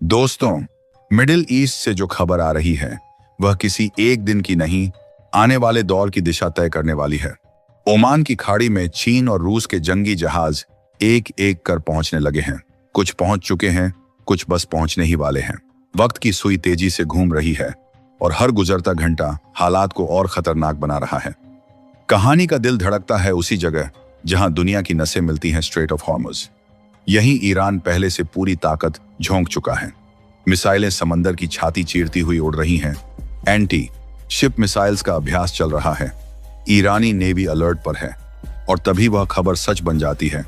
दोस्तों, middle east से जो खबर आ रही है वह किसी एक दिन की नहीं, आने वाले दौर की दिशा तय करने वाली है। ओमान की खाड़ी में चीन और रूस के जंगी जहाज एक एक कर पहुंचने लगे हैं। कुछ पहुंच चुके हैं, कुछ बस पहुंचने ही वाले हैं। वक्त की सुई तेजी से घूम रही है और हर गुजरता घंटा हालात को और खतरनाक बना रहा है। कहानी का दिल धड़कता है उसी जगह जहां दुनिया की नसें मिलती हैं, स्ट्रेट ऑफ हॉर्मुज। यहीं ईरान पहले से पूरी ताकत झोंक चुका है। मिसाइलें समंदर की छाती चीरती हुई उड़ रही हैं। एंटी शिप मिसाइल्स का अभ्यास चल रहा है। ईरानी नेवी अलर्ट पर है और तभी वह खबर सच बन जाती है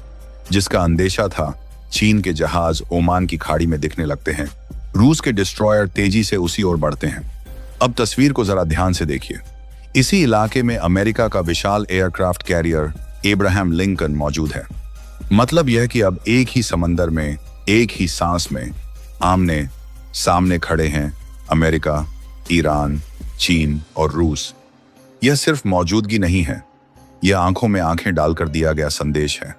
जिसका अंदेशा था। चीन के जहाज ओमान की खाड़ी में दिखने लगते हैं। रूस के डिस्ट्रॉयर तेजी से उसी ओर बढ़ते हैं। अब तस्वीर को जरा ध्यान से देखिए। इसी इलाके में अमेरिका का विशाल एयरक्राफ्ट कैरियर एब्राहम लिंकन मौजूद है। मतलब यह कि अब एक ही समंदर में, एक ही सांस में आमने सामने खड़े हैं अमेरिका, ईरान, चीन और रूस। यह सिर्फ मौजूदगी नहीं है, यह आंखों में आंखें डालकर दिया गया संदेश है।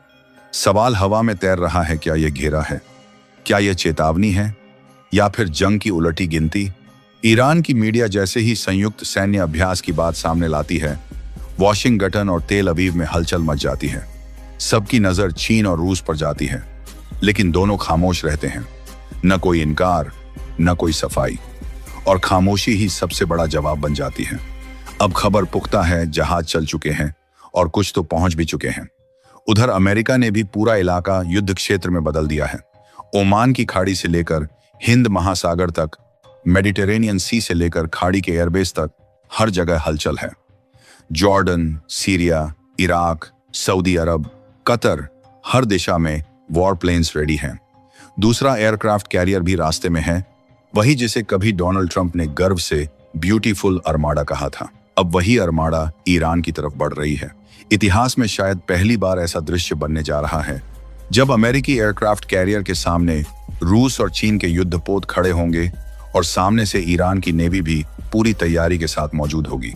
सवाल हवा में तैर रहा है, क्या यह घेरा है? क्या यह चेतावनी है या फिर जंग की उलटी गिनती? ईरान की मीडिया जैसे ही संयुक्त सैन्य अभ्यास की बात सामने लाती है, वॉशिंगटन और तेल अवीव में हलचल मच जाती है। सबकी नजर चीन और रूस पर जाती है, लेकिन दोनों खामोश रहते हैं। न कोई इनकार, न कोई सफाई, और खामोशी ही सबसे बड़ा जवाब बन जाती है। अब खबर पुख्ता है, जहाज चल चुके हैं और कुछ तो पहुंच भी चुके हैं। उधर अमेरिका ने भी पूरा इलाका युद्ध क्षेत्र में बदल दिया है। ओमान की खाड़ी से लेकर हिंद महासागर तक, मेडिटेरेनियन सी से लेकर खाड़ी के एयरबेस तक हर जगह हलचल है। जॉर्डन, सीरिया, इराक, सऊदी अरब, कतर, हर दिशा में वॉर प्लेन्स रेडी हैं। दूसरा एयरक्राफ्ट कैरियर भी रास्ते में है, वही जिसे कभी डोनाल्ड ट्रंप ने गर्व से ब्यूटीफुल अरमाडा कहा था। अब वही अरमाडा ईरान की तरफ बढ़ रही है। इतिहास में शायद पहली बार ऐसा दृश्य बनने जा रहा है जब अमेरिकी एयरक्राफ्ट कैरियर के सामने रूस और चीन के युद्धपोत खड़े होंगे और सामने से ईरान की नेवी भी पूरी तैयारी के साथ मौजूद होगी।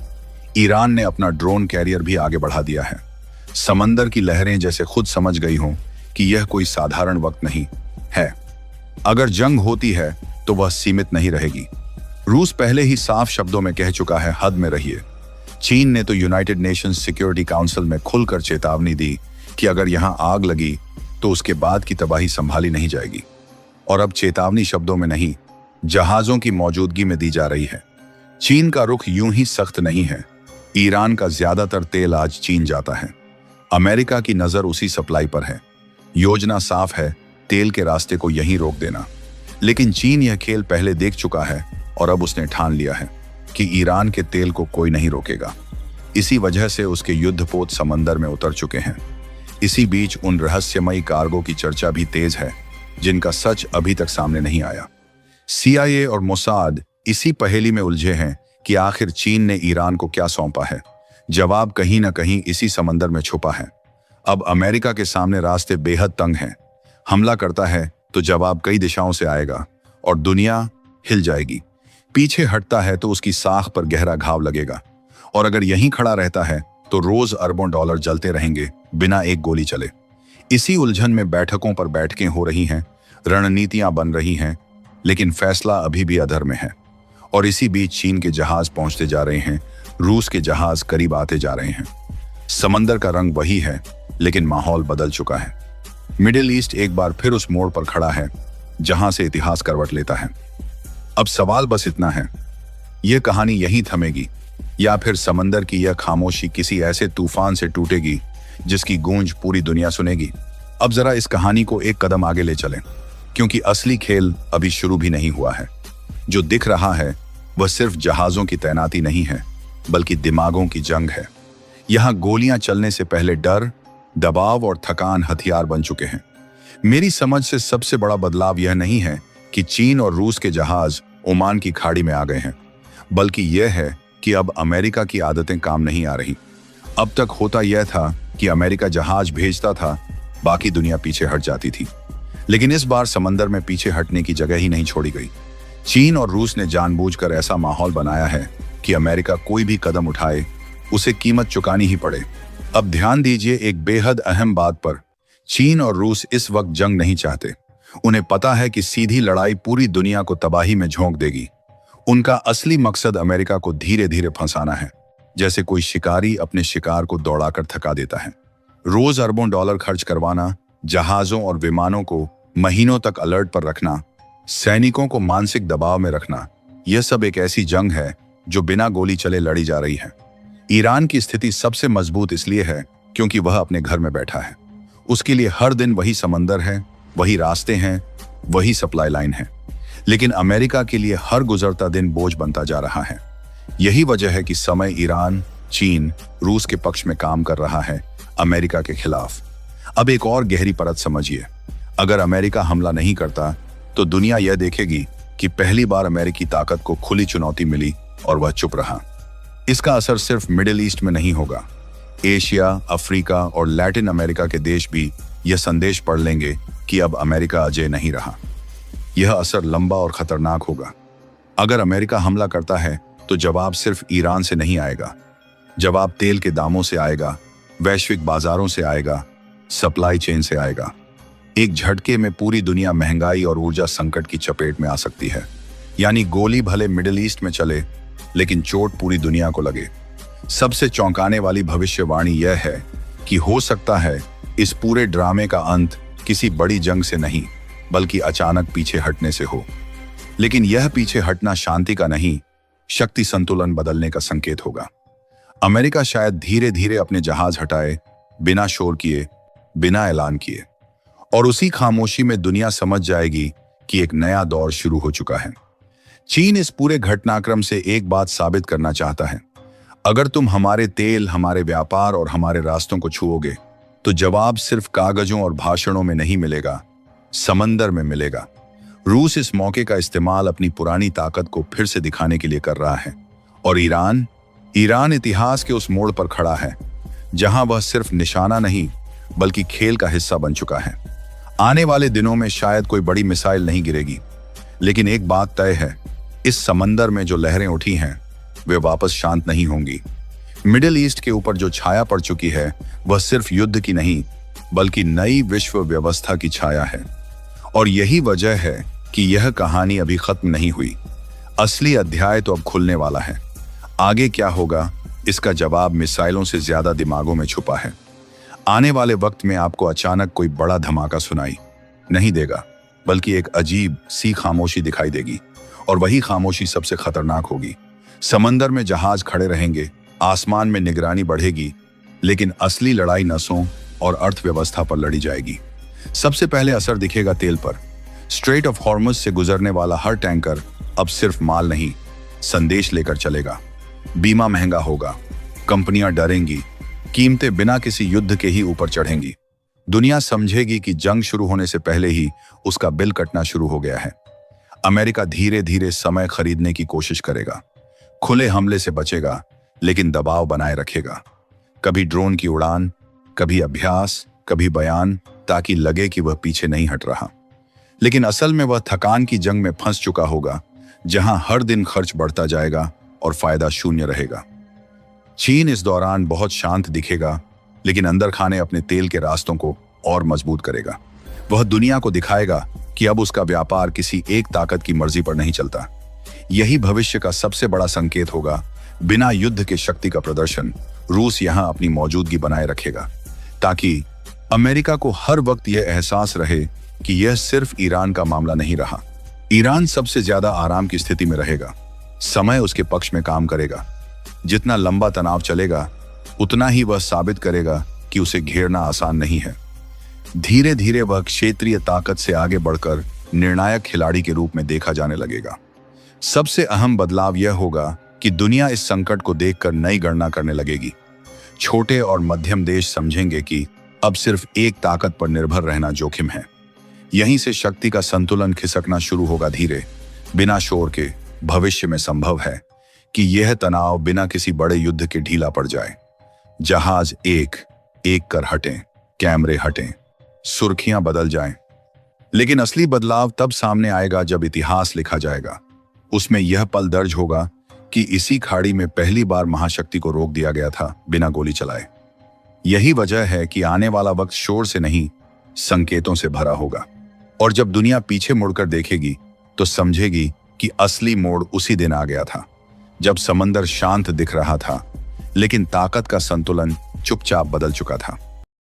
ईरान ने अपना ड्रोन कैरियर भी आगे बढ़ा दिया है। समंदर की लहरें जैसे खुद समझ गई हों कि यह कोई साधारण वक्त नहीं है। अगर जंग होती है तो वह सीमित नहीं रहेगी। रूस पहले ही साफ शब्दों में कह चुका है, हद में रहिए। चीन ने तो यूनाइटेड नेशंस सिक्योरिटी काउंसिल में खुलकर चेतावनी दी कि अगर यहां आग लगी तो उसके बाद की तबाही संभाली नहीं जाएगी। और अब चेतावनी शब्दों में नहीं, जहाजों की मौजूदगी में दी जा रही है। चीन का रुख यूं ही सख्त नहीं है। ईरान का ज्यादातर तेल आज चीन जाता है। अमेरिका की नजर उसी सप्लाई पर है। योजना साफ है, तेल के रास्ते को यहीं रोक देना। लेकिन चीन यह खेल पहले देख चुका है और अब उसने ठान लिया है कि ईरान के तेल को कोई नहीं रोकेगा। इसी वजह से उसके युद्धपोत समंदर में उतर चुके हैं। इसी बीच उन रहस्यमयी कार्गो की चर्चा भी तेज है जिनका सच अभी तक सामने नहीं आया। CIA और मोसाद इसी पहेली में उलझे हैं कि आखिर चीन ने ईरान को क्या सौंपा है। जवाब कहीं ना कहीं इसी समंदर में छुपा है। अब अमेरिका के सामने रास्ते बेहद तंग हैं। हमला करता है तो जवाब कई दिशाओं से आएगा और दुनिया हिल जाएगी। पीछे हटता है तो उसकी साख पर गहरा घाव लगेगा, और अगर यहीं खड़ा रहता है तो रोज अरबों डॉलर जलते रहेंगे बिना एक गोली चले। इसी उलझन में बैठकों पर बैठकें हो रही हैं, रणनीतियां बन रही हैं, लेकिन फैसला अभी भी अधर में है। और इसी बीच चीन के जहाज पहुंचते जा रहे हैं, रूस के जहाज करीब आते जा रहे हैं। समंदर का रंग वही है, लेकिन माहौल बदल चुका है। मिडिल ईस्ट एक बार फिर उस मोड़ पर खड़ा है जहां से इतिहास करवट लेता है। अब सवाल बस इतना है, यह कहानी यहीं थमेगी या फिर समंदर की यह खामोशी किसी ऐसे तूफान से टूटेगी जिसकी गूंज पूरी दुनिया सुनेगी। अब जरा इस कहानी को एक कदम आगे ले चलें, क्योंकि असली खेल अभी शुरू भी नहीं हुआ है। जो दिख रहा है वह सिर्फ जहाजों की तैनाती नहीं है, बल्कि दिमागों की जंग है। यहां गोलियां चलने से पहले डर, दबाव और थकान हथियार बन चुके हैं। मेरी समझ से सबसे बड़ा बदलाव यह नहीं है कि चीन और रूस के जहाज ओमान की खाड़ी में आ गए हैं, बल्कि यह है कि अब अमेरिका की आदतें काम नहीं आ रही। अब तक होता यह था कि अमेरिका जहाज भेजता था, बाकी दुनिया पीछे हट जाती थी। लेकिन इस बार समंदर में पीछे हटने की जगह ही नहीं छोड़ी गई। चीन और रूस ने जानबूझकर ऐसा माहौल बनाया है कि अमेरिका कोई भी कदम उठाए उसे कीमत चुकानी ही पड़े। अब ध्यान दीजिए एक बेहद अहम बात पर। चीन और रूस इस वक्त जंग नहीं चाहते, उन्हें पता है कि सीधी लड़ाई पूरी दुनिया को तबाही में झोंक देगी। उनका असली मकसद अमेरिका को धीरे धीरे फंसाना है, जैसे कोई शिकारी अपने शिकार को दौड़ाकर थका देता है। रोज अरबों डॉलर खर्च करवाना, जहाजों और विमानों को महीनों तक अलर्ट पर रखना, सैनिकों को मानसिक दबाव में रखना, यह सब एक ऐसी जंग है जो बिना गोली चले लड़ी जा रही है। ईरान की स्थिति सबसे मजबूत इसलिए है क्योंकि वह अपने घर में बैठा है। उसके लिए हर दिन वही समंदर है, वही रास्ते हैं, वही सप्लाई लाइन है। लेकिन अमेरिका के लिए हर गुजरता दिन बोझ बनता जा रहा है। यही वजह है कि समय ईरान, चीन, रूस के पक्ष में काम कर रहा है, अमेरिका के खिलाफ। अब एक और गहरी परत समझिए। अगर अमेरिका हमला नहीं करता तो दुनिया यह देखेगी कि पहली बार अमेरिकी ताकत को खुली चुनौती मिली और वह चुप रहा। इसका असर सिर्फ मिडिल ईस्ट में नहीं होगा। एशिया, अफ्रीका और लैटिन अमेरिका के देश भी यह संदेश पढ़ लेंगे कि अब अमेरिका अजय नहीं रहा। यह असर लंबा और खतरनाक होगा। अगर अमेरिका हमला करता है तो जवाब सिर्फ ईरान से नहीं आएगा। जवाब तेल के दामों से आएगा, वैश्विक बाजारों से आएगा, सप्लाई चेन से आएगा। एक झटके में पूरी दुनिया महंगाई और ऊर्जा संकट की चपेट में आ सकती है। यानी गोली भले मिडिल ईस्ट में चले, लेकिन चोट पूरी दुनिया को लगे। सबसे चौंकाने वाली भविष्यवाणी यह है कि हो सकता है इस पूरे ड्रामे का अंत किसी बड़ी जंग से नहीं, बल्कि अचानक पीछे हटने से हो। लेकिन यह पीछे हटना शांति का नहीं, शक्ति संतुलन बदलने का संकेत होगा। अमेरिका शायद धीरे धीरे अपने जहाज हटाए, बिना शोर किए, बिना ऐलान किए, और उसी खामोशी में दुनिया समझ जाएगी कि एक नया दौर शुरू हो चुका है। चीन इस पूरे घटनाक्रम से एक बात साबित करना चाहता है। अगर तुम हमारे तेल, हमारे व्यापार और हमारे रास्तों को छुओगे तो जवाब सिर्फ कागजों और भाषणों में नहीं मिलेगा, समंदर में मिलेगा। रूस इस मौके का इस्तेमाल अपनी पुरानी ताकत को फिर से दिखाने के लिए कर रहा है। और ईरान इतिहास के उस मोड़ पर खड़ा है जहां वह सिर्फ निशाना नहीं, बल्कि खेल का हिस्सा बन चुका है। आने वाले दिनों में शायद कोई बड़ी मिसाइल नहीं गिरेगी, लेकिन एक बात तय है, इस समंदर में जो लहरें उठी हैं वे वापस शांत नहीं होंगी। मिडिल ईस्ट के ऊपर जो छाया पड़ चुकी है वह सिर्फ युद्ध की नहीं, बल्कि नई विश्व व्यवस्था की छाया है। और यही वजह है कि यह कहानी अभी खत्म नहीं हुई। असली अध्याय तो अब खुलने वाला है। आगे क्या होगा, इसका जवाब मिसाइलों से ज्यादा दिमागों में छुपा है। आने वाले वक्त में आपको अचानक कोई बड़ा धमाका सुनाई नहीं देगा, बल्कि एक अजीब सी खामोशी दिखाई देगी, और वही खामोशी सबसे खतरनाक होगी। समंदर में जहाज खड़े रहेंगे, आसमान में निगरानी बढ़ेगी, लेकिन असली लड़ाई नसों और अर्थव्यवस्था पर लड़ी जाएगी। सबसे पहले असर दिखेगा तेल पर। स्ट्रेट ऑफ हॉर्मुज से गुजरने वाला हर टैंकर अब सिर्फ माल नहीं, संदेश लेकर चलेगा। बीमा महंगा होगा, कंपनियां डरेंगी, कीमतें बिना किसी युद्ध के ही ऊपर चढ़ेंगी। दुनिया समझेगी कि जंग शुरू होने से पहले ही उसका बिल कटना शुरू हो गया है। अमेरिका धीरे धीरे समय खरीदने की कोशिश करेगा, खुले हमले से बचेगा, लेकिन दबाव बनाए रखेगा। कभी ड्रोन की उड़ान, कभी अभ्यास, कभी बयान, ताकि लगे कि वह पीछे नहीं हट रहा। लेकिन असल में वह थकान की जंग में फंस चुका होगा, जहां हर दिन खर्च बढ़ता जाएगा और फायदा शून्य रहेगा। चीन इस दौरान बहुत शांत दिखेगा, लेकिन अंदर खाने अपने तेल के रास्तों को और मजबूत करेगा। वह दुनिया को दिखाएगा कि अब उसका व्यापार किसी एक ताकत की मर्जी पर नहीं चलता। यही भविष्य का सबसे बड़ा संकेत होगा। बिना युद्ध के शक्ति का प्रदर्शन रूस यहां अपनी मौजूदगी बनाए रखेगा, ताकि अमेरिका को हर वक्त यह एहसास रहे कि यह सिर्फ ईरान का मामला नहीं रहा। ईरान सबसे ज्यादा आराम की स्थिति में रहेगा। समय उसके पक्ष में काम करेगा। जितना लंबा तनाव चलेगा, उतना ही वह साबित करेगा कि उसे घेरना आसान नहीं है। धीरे धीरे वह क्षेत्रीय ताकत से आगे बढ़कर निर्णायक खिलाड़ी के रूप में देखा जाने लगेगा। सबसे अहम बदलाव यह होगा कि दुनिया इस संकट को देखकर नई गणना करने लगेगी। छोटे और मध्यम देश समझेंगे कि अब सिर्फ एक ताकत पर निर्भर रहना जोखिम है। यहीं से शक्ति का संतुलन खिसकना शुरू होगा धीरे, बिना शोर के। भविष्य में संभव है कि यह तनाव बिना किसी बड़े युद्ध के ढीला पड़ जाए। जहाज एक एक कर हटें, कैमरे हटें, सुर्खियां बदल जाएं। लेकिन असली बदलाव तब सामने आएगा जब इतिहास लिखा जाएगा। उसमें यह पल दर्ज होगा कि इसी खाड़ी में पहली बार महाशक्ति को रोक दिया गया था बिना गोली चलाए। यही वजह है कि आने वाला वक्त शोर से नहीं, संकेतों से भरा होगा। और जब दुनिया पीछे मुड़कर देखेगी तो समझेगी कि असली मोड़ उसी दिन आ गया था, जब समंदर शांत दिख रहा था लेकिन ताकत का संतुलन चुपचाप बदल चुका था।